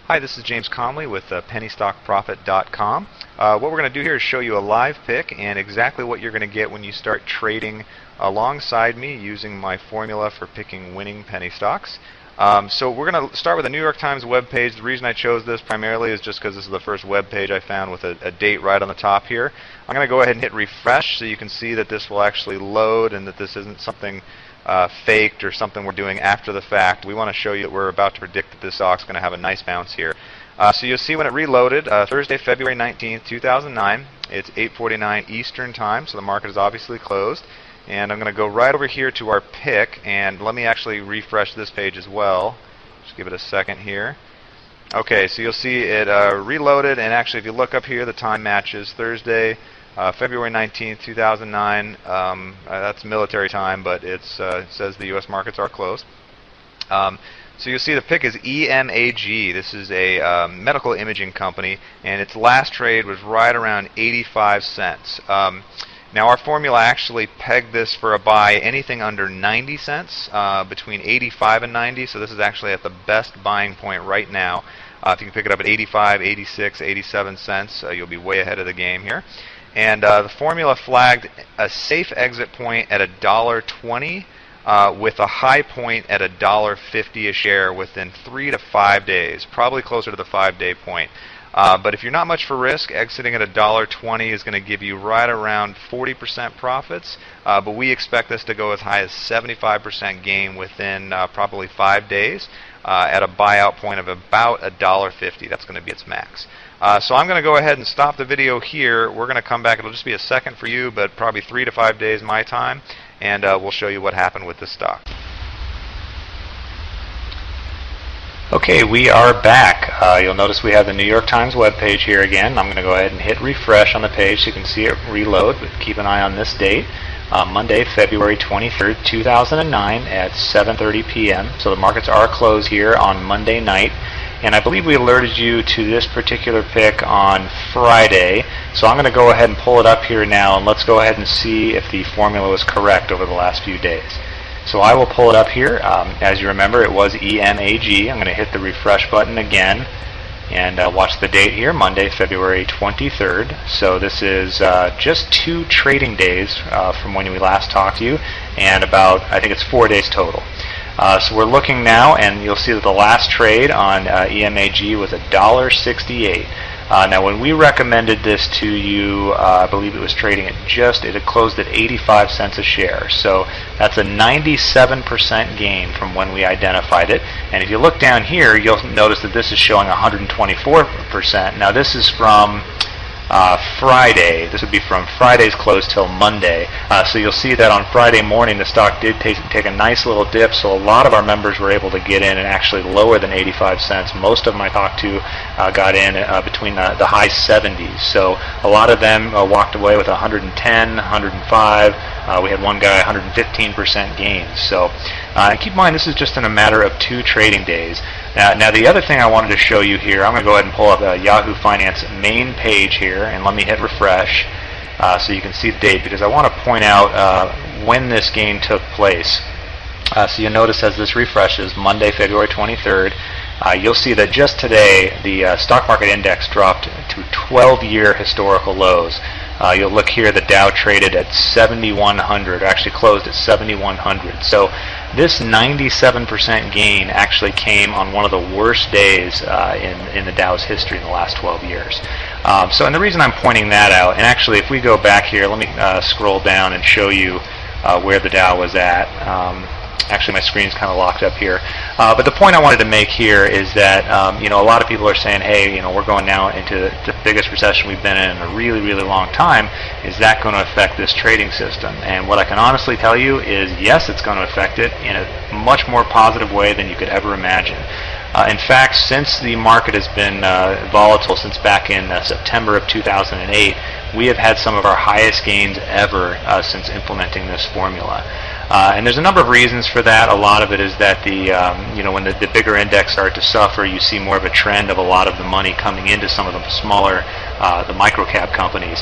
Hi, this is James Conley with PennyStockProfit.com. What we're going to do here is show you a live pick and exactly what you're going to get when you start trading alongside me using my formula for picking winning penny stocks. So we're going to start with the New York Times webpage. The reason I chose this primarily is just because this is the first web page I found with a date right on the top here. I'm going to go ahead and hit refresh so you can see that this will actually load and that this isn't something faked or something we're doing after the fact. We want to show you that we're about to predict that this stock's going to have a nice bounce here. So you'll see when it reloaded, Thursday, February 19th, 2009. It's 8:49 Eastern Time, so the market is obviously closed. And I'm going to go right over here to our pick, and let me actually refresh this page as well. Just give it a second here. Okay, so you'll see it reloaded, and actually if you look up here, the time matches Thursday, February 19th, 2009. That's military time, but it says the U.S. markets are closed. So you'll see the pick is EMAG. This is a medical imaging company, and its last trade was right around 85 cents. Now our formula actually pegged this for a buy anything under 90 cents, between 85 and 90, so this is actually at the best buying point right now. If you can pick it up at 85, 86, 87 cents, you'll be way ahead of the game here. And the formula flagged a safe exit point at $1.20 with a high point at $1.50 a share within 3 to 5 days, probably closer to the 5-day point. But if you're not much for risk, exiting at $1.20 is going to give you right around 40% profits. But we expect this to go as high as 75% gain within probably 5 days at a buyout point of about $1.50. That's going to be its max. So I'm going to go ahead and stop the video here. We're going to come back. It'll just be a second for you, but probably 3 to 5 days my time, and we'll show you what happened with this stock. Okay, we are back. You'll notice we have the New York Times webpage here again. I'm going to go ahead and hit refresh on the page so you can see it reload, but keep an eye on this date. Monday, February 23rd, 2009 at 7:30 p.m. So the markets are closed here on Monday night. And I believe we alerted you to this particular pick on Friday. So I'm going to go ahead and pull it up here now, and let's go ahead and see if the formula was correct over the last few days. So I will pull it up here. As you remember, it was EMAG. I'm going to hit the refresh button again and watch the date here, Monday, February 23rd. So this is just 2 trading days from when we last talked to you, and about, I think it's 4 days total. So we're looking now, and you'll see that the last trade on EMAG was $1.68. Now when we recommended this to you, I believe it was trading at it had closed at 85 cents a share. So that's a 97% gain from when we identified it. And if you look down here, you'll notice that this is showing 124%. Now this is from Friday. This would be from Friday's close till Monday. So you'll see that on Friday morning the stock did take a nice little dip, so a lot of our members were able to get in and actually lower than 85 cents. Most of them I talked to got in between the high 70s. So a lot of them walked away with 110, 105. We had one guy 115% gains. So keep in mind this is just in a matter of 2 trading days. Now the other thing I wanted to show you here, I'm going to go ahead and pull up Yahoo Finance main page here, and let me hit refresh so you can see the date, because I want to point out when this gain took place. So you'll notice as this refreshes, Monday, February 23rd, you'll see that just today the stock market index dropped to 12-year historical lows. You'll look here, the Dow traded at 7,100, actually closed at 7,100. So this 97% gain actually came on one of the worst days in the Dow's history in the last 12 years. And the reason I'm pointing that out, and actually if we go back here, let me scroll down and show you where the Dow was at. Actually, my screen's kind of locked up here. But the point I wanted to make here is that a lot of people are saying, hey, we're going now into the biggest recession we've been in a really, really long time. Is that going to affect this trading system? And what I can honestly tell you is, yes, it's going to affect it in a much more positive way than you could ever imagine. In fact, since the market has been volatile since back in September of 2008, we have had some of our highest gains ever since implementing this formula. And there's a number of reasons for that. A lot of it is that when the bigger index start to suffer, you see more of a trend of a lot of the money coming into some of the smaller, the microcap companies.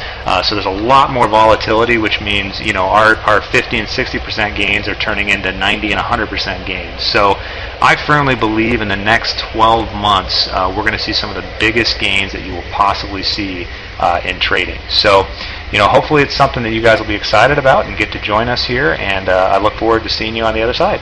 So there's a lot more volatility, which means our 50 and 60% gains are turning into 90 and 100% gains. So I firmly believe in the next 12 months we're going to see some of the biggest gains that you will possibly see in trading. So hopefully it's something that you guys will be excited about and get to join us here, and I look forward to seeing you on the other side.